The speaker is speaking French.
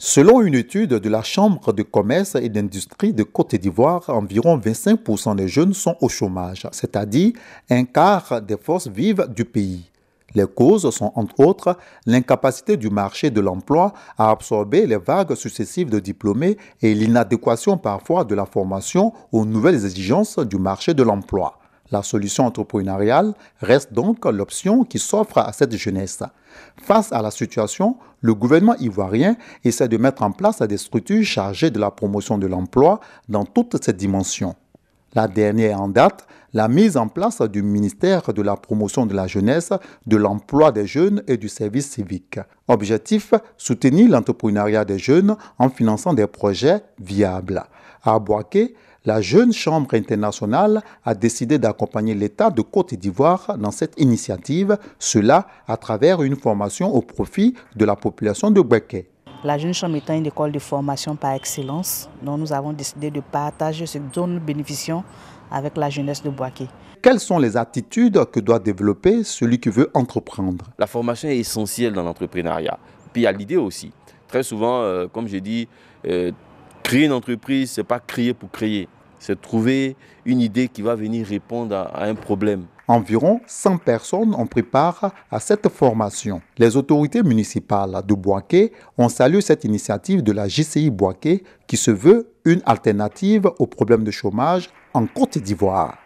Selon une étude de la Chambre de commerce et d'industrie de Côte d'Ivoire, environ 25% des jeunes sont au chômage, c'est-à-dire un quart des forces vives du pays. Les causes sont entre autres l'incapacité du marché de l'emploi à absorber les vagues successives de diplômés et l'inadéquation parfois de la formation aux nouvelles exigences du marché de l'emploi. La solution entrepreneuriale reste donc l'option qui s'offre à cette jeunesse. Face à la situation, le gouvernement ivoirien essaie de mettre en place des structures chargées de la promotion de l'emploi dans toutes ses dimensions. La dernière en date, la mise en place du ministère de la promotion de la jeunesse, de l'emploi des jeunes et du service civique. Objectif, soutenir l'entrepreneuriat des jeunes en finançant des projets viables. À Bouaké, la Jeune Chambre internationale a décidé d'accompagner l'État de Côte d'Ivoire dans cette initiative, cela à travers une formation au profit de la population de Bouaké. La Jeune Chambre étant une école de formation par excellence, donc nous avons décidé de partager ce dont nous bénéficions avec la jeunesse de Bouaké. Quelles sont les attitudes que doit développer celui qui veut entreprendre? La formation est essentielle dans l'entrepreneuriat. Puis il y a l'idée aussi. Très souvent, comme je dis, créer une entreprise, ce n'est pas créer pour créer. C'est trouver une idée qui va venir répondre à un problème. Environ 100 personnes ont pris part à cette formation. Les autorités municipales de Bouaké ont salué cette initiative de la JCI Bouaké qui se veut une alternative au problème de chômage en Côte d'Ivoire.